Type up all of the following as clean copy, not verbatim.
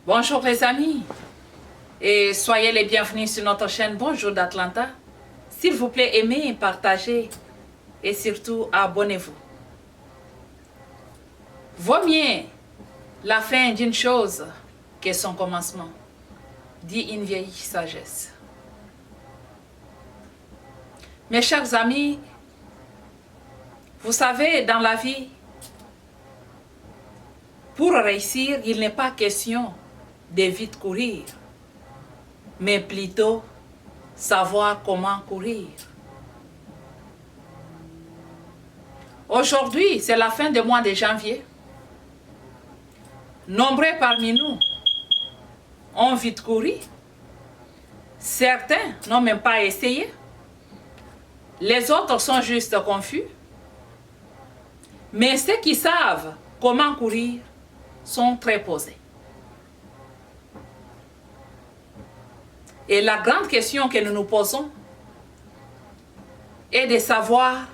Bonjour les amis et soyez les bienvenus sur notre chaîne Bonjour d'Atlanta. S'il vous plaît, aimez, partagez et surtout abonnez-vous. Vaut mieux la fin d'une chose que son commencement, dit une vieille sagesse. Mes chers amis, vous savez, dans la vie, pour réussir, il n'est pas question de vite courir, mais plutôt savoir comment courir. Aujourd'hui, c'est la fin du mois de janvier. Nombreux parmi nous ont vite couru. Certains n'ont même pas essayé. Les autres sont juste confus. Mais ceux qui savent comment courir sont très posés. Et la grande question que nous nous posons est de savoir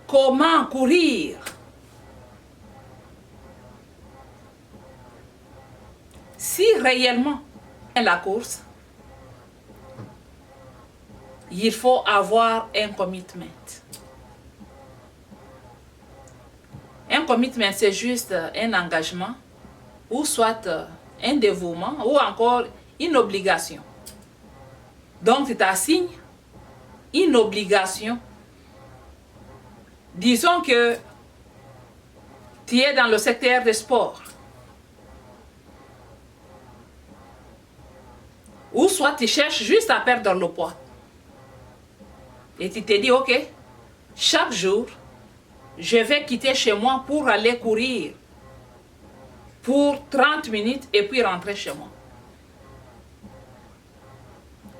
comment courir. Si réellement la course, il faut avoir un commitment. Un commitment, c'est juste un engagement, ou soit un dévouement, ou encore une obligation. Donc, tu t'assignes une obligation. Disons que tu es dans le secteur des sports. Ou soit tu cherches juste à perdre le poids. Et tu te dis, ok, chaque jour, je vais quitter chez moi pour aller courir pour 30 minutes et puis rentrer chez moi.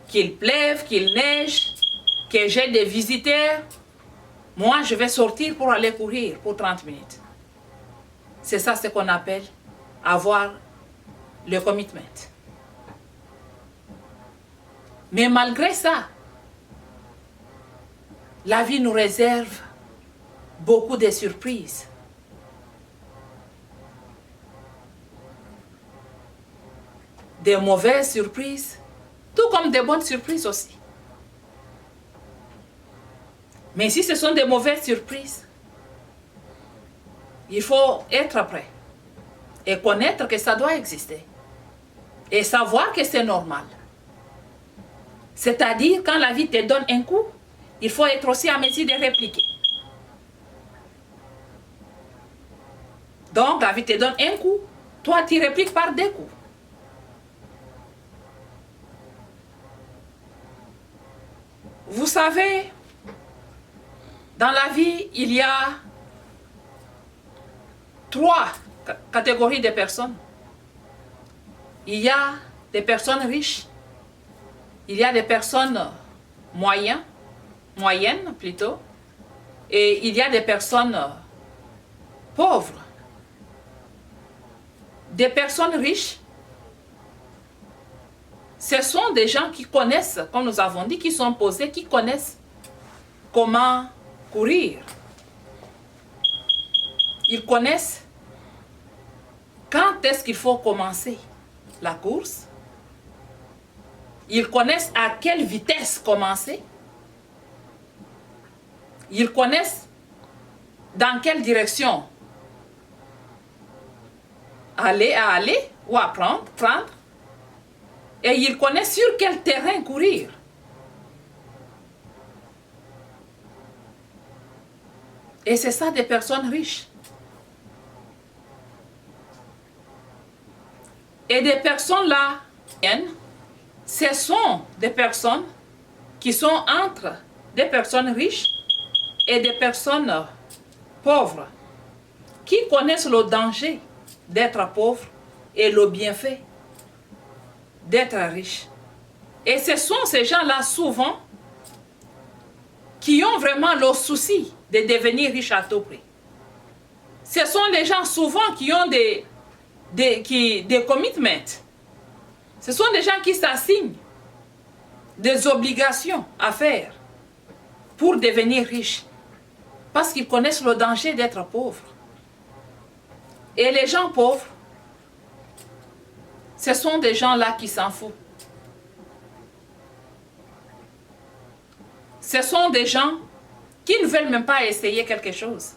Qu'il pleuve, qu'il neige, que j'ai des visiteurs, moi je vais sortir pour aller courir pour 30 minutes. C'est ça ce qu'on appelle avoir le commitment. Mais malgré ça, la vie nous réserve beaucoup de surprises. Des mauvaises surprises, tout comme des bonnes surprises aussi. Mais si ce sont des mauvaises surprises, il faut être prêt et connaître que ça doit exister et savoir que c'est normal. C'est-à-dire, quand la vie te donne un coup, il faut être aussi à mesure de répliquer. Donc, la vie te donne un coup, toi tu répliques par deux coups. Vous savez, dans la vie, il y a trois catégories de personnes. Il y a des personnes riches, il y a des personnes moyennes plutôt, et il y a des personnes pauvres. Des personnes riches, ce sont des gens qui connaissent, comme nous avons dit, qui sont posés, qui connaissent comment courir. Ils connaissent quand est-ce qu'il faut commencer la course. Ils connaissent à quelle vitesse commencer. Ils connaissent dans quelle direction aller ou à prendre. Et ils connaissent sur quel terrain courir. Et c'est ça des personnes riches. Et des personnes là, ce sont des personnes qui sont entre des personnes riches et des personnes pauvres, qui connaissent le danger d'être pauvre et le bienfait d'être riche. Et ce sont ces gens-là souvent qui ont vraiment le souci de devenir riches à tout prix. Ce sont les gens souvent qui ont des commitments. Ce sont des gens qui s'assignent des obligations à faire pour devenir riches, parce qu'ils connaissent le danger d'être pauvres. Et les gens pauvres, Ce sont des gens là qui s'en foutent. Ce sont des gens qui ne veulent même pas essayer quelque chose.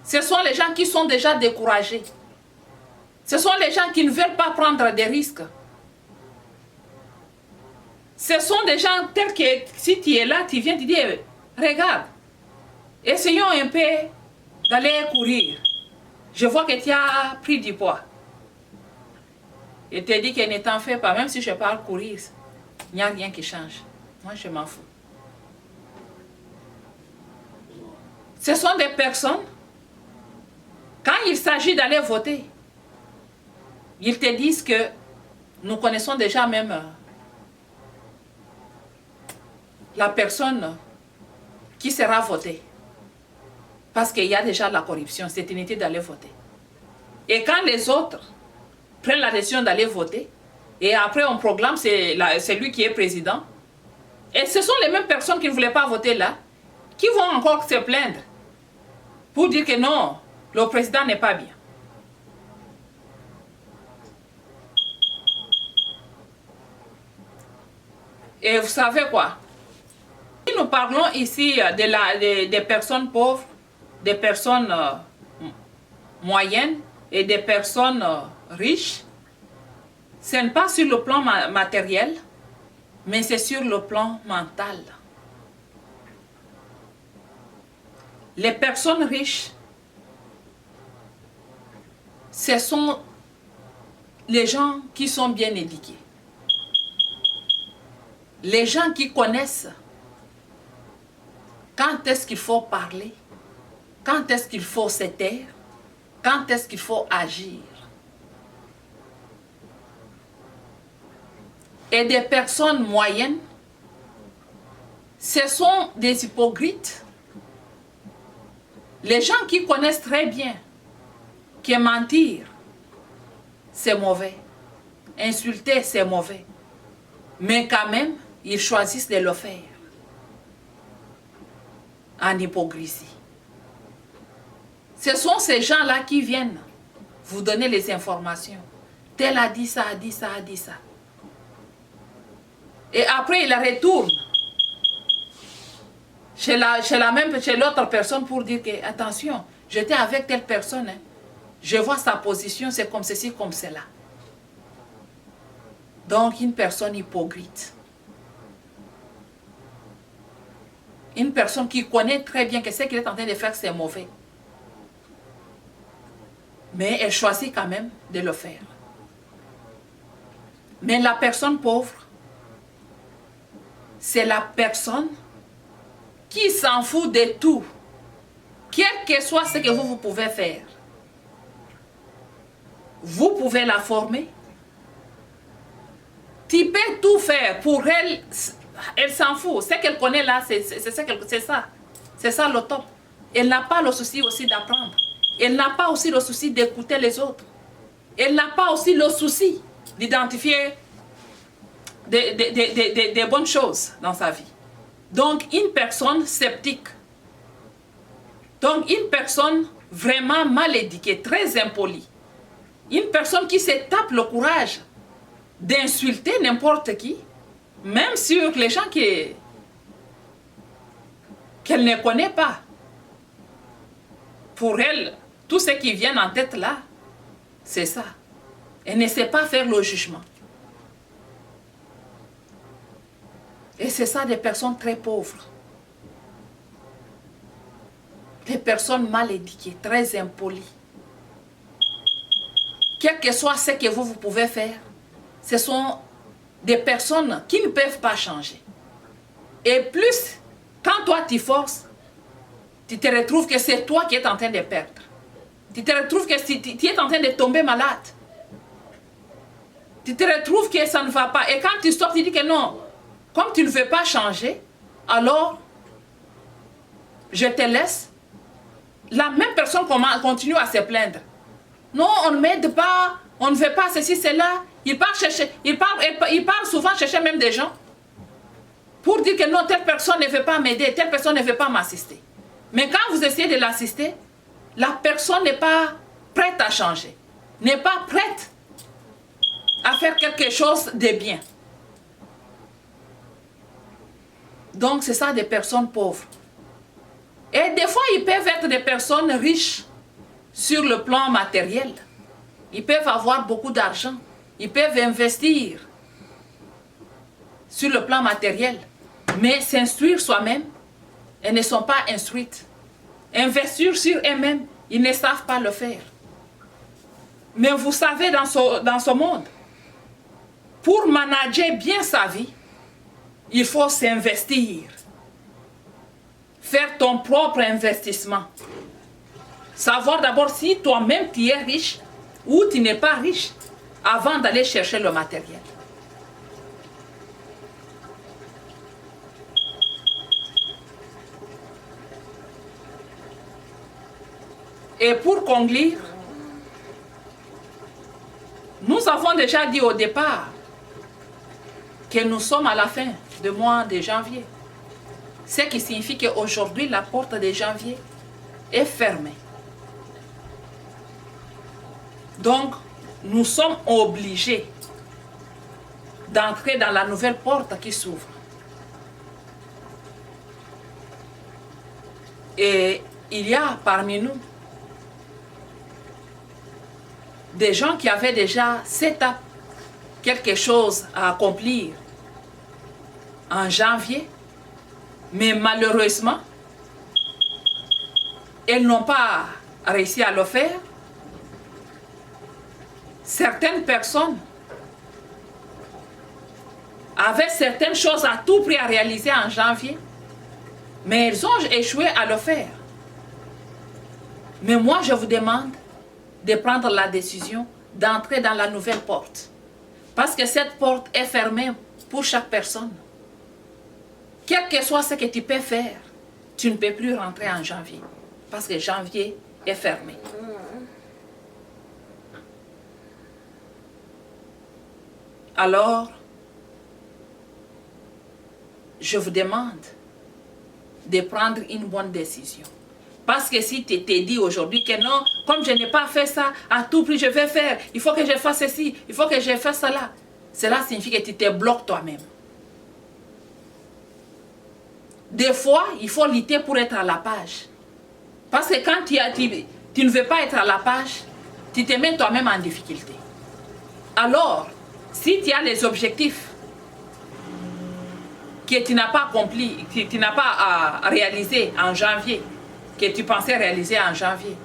Ce sont les gens qui sont déjà découragés. Ce sont les gens qui ne veulent pas prendre des risques. Ce sont des gens tels que si tu es là, tu viens te dire, regarde, essayons un peu d'aller courir. Je vois que tu as pris du poids. Et te dit que ne t'en fais pas, même si je parle courir, il n'y a rien qui change. Moi, je m'en fous. Ce sont des personnes, quand il s'agit d'aller voter, ils te disent que nous connaissons déjà même la personne qui sera votée. Parce qu'il y a déjà la corruption, c'est inutile d'aller voter. Et quand les autres prennent la décision d'aller voter, et après on proclame c'est lui qui est président, et ce sont les mêmes personnes qui ne voulaient pas voter là, qui vont encore se plaindre pour dire que non, le président n'est pas bien. Et vous savez quoi? Si nous parlons ici des personnes pauvres, des personnes moyennes et des personnes riches, ce n'est pas sur le plan matériel, mais c'est sur le plan mental. Les personnes riches, ce sont les gens qui sont bien éduqués. Les gens qui connaissent quand est-ce qu'il faut parler, quand est-ce qu'il faut se taire, quand est-ce qu'il faut agir. Et des personnes moyennes, ce sont des hypocrites. Les gens qui connaissent très bien que mentir, c'est mauvais. Insulter, c'est mauvais. Mais quand même, ils choisissent de le faire. En hypocrisie. Ce sont ces gens-là qui viennent vous donner les informations. Tel a dit ça, a dit ça, a dit ça. Et après, il retourne chez l'autre personne pour dire que, attention, j'étais avec telle personne, hein. Je vois sa position, c'est comme ceci, comme cela. Donc, une personne hypocrite. Une personne qui connaît très bien que ce qu'il est en train de faire, c'est mauvais. Mais elle choisit quand même de le faire. Mais la personne pauvre, c'est la personne qui s'en fout de tout, quel que soit ce que vous pouvez faire. Vous pouvez la former. Tu peux tout faire pour elle. Elle s'en fout. Ce qu'elle connaît là, c'est ça. C'est ça le top. Elle n'a pas le souci aussi d'apprendre. Elle n'a pas aussi le souci d'écouter les autres. Elle n'a pas aussi le souci d'identifier des bonnes choses dans sa vie. Donc, une personne sceptique. Donc, une personne vraiment mal éduquée, très impolie. Une personne qui se tape le courage d'insulter n'importe qui, même sur les gens qu'elle ne connaît pas. Pour elle, tout ce qui vient en tête là, c'est ça. Elle ne sait pas faire le jugement. Et c'est ça des personnes très pauvres. Des personnes mal éduquées, très impolies. Quel que soit ce que vous pouvez faire, ce sont des personnes qui ne peuvent pas changer. Et plus, quand toi tu forces, tu te retrouves que c'est toi qui es en train de perdre. Tu te retrouves que tu es en train de tomber malade. Tu te retrouves que ça ne va pas. Et quand tu sors, tu dis que non, comme tu ne veux pas changer, alors je te laisse. La même personne continue à se plaindre. Non, on ne m'aide pas, on ne veut pas ceci, cela. Il part souvent chercher même des gens pour dire que non, telle personne ne veut pas m'aider, telle personne ne veut pas m'assister. Mais quand vous essayez de l'assister, la personne n'est pas prête à changer, n'est pas prête à faire quelque chose de bien. Donc c'est ça des personnes pauvres. Et des fois ils peuvent être des personnes riches sur le plan matériel. Ils peuvent avoir beaucoup d'argent. Ils peuvent investir sur le plan matériel. Mais s'instruire soi-même, elles ne sont pas instruites. Investir sur elles-mêmes, ils ne savent pas le faire. Mais vous savez, dans ce monde, pour manager bien sa vie, il faut s'investir. Faire ton propre investissement. Savoir d'abord si toi-même tu es riche ou tu n'es pas riche avant d'aller chercher le matériel. Et pour conclure, nous avons déjà dit au départ que nous sommes à la fin du mois de janvier. Ce qui signifie qu'aujourd'hui, la porte de janvier est fermée. Donc, nous sommes obligés d'entrer dans la nouvelle porte qui s'ouvre. Et il y a parmi nous des gens qui avaient déjà quelque chose à accomplir en janvier, mais malheureusement, elles n'ont pas réussi à le faire. Certaines personnes avaient certaines choses à tout prix à réaliser en janvier, mais elles ont échoué à le faire. Mais moi, je vous demande de prendre la décision d'entrer dans la nouvelle porte. Parce que cette porte est fermée pour chaque personne. Quel que soit ce que tu peux faire, tu ne peux plus rentrer en janvier. Parce que janvier est fermé. Alors, je vous demande de prendre une bonne décision. Parce que si tu t'es dit aujourd'hui que non, comme je n'ai pas fait ça, à tout prix je vais faire, il faut que je fasse ceci, il faut que je fasse cela, cela signifie que tu te bloques toi-même. Des fois, il faut lutter pour être à la page. Parce que quand tu ne veux pas être à la page, tu te mets toi-même en difficulté. Alors, si tu as les objectifs que tu n'as pas accomplis, que tu n'as pas réalisé en janvier, que tu pensais réaliser en janvier,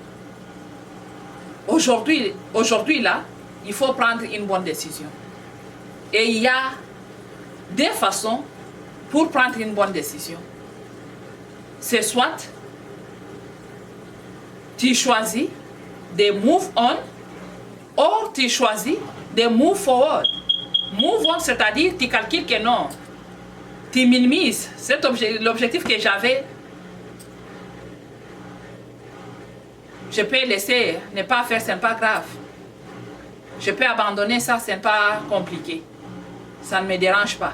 aujourd'hui là, il faut prendre une bonne décision. Et il y a des façons pour prendre une bonne décision. C'est soit tu choisis de move on, ou tu choisis de move forward. Move on, c'est-à-dire tu calcules que non, tu minimises l'objectif que j'avais. Je peux laisser, ne pas faire, ce n'est pas grave. Je peux abandonner ça, ce n'est pas compliqué. Ça ne me dérange pas.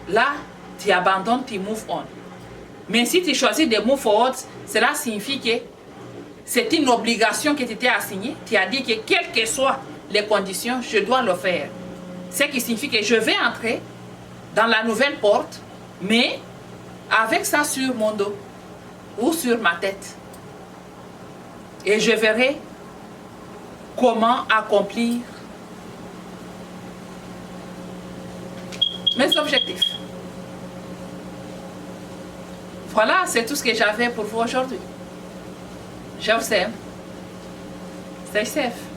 Là, tu abandonnes, tu move on. Mais si tu choisis de move forward, cela signifie que c'est une obligation que tu t'es assignée. Tu as dit que quelles que soient les conditions, je dois le faire. Ce qui signifie que je vais entrer dans la nouvelle porte, mais avec ça sur mon dos ou sur ma tête. Et je verrai comment accomplir mes objectifs. Voilà, c'est tout ce que j'avais pour vous aujourd'hui. Je vous aime. Stay safe.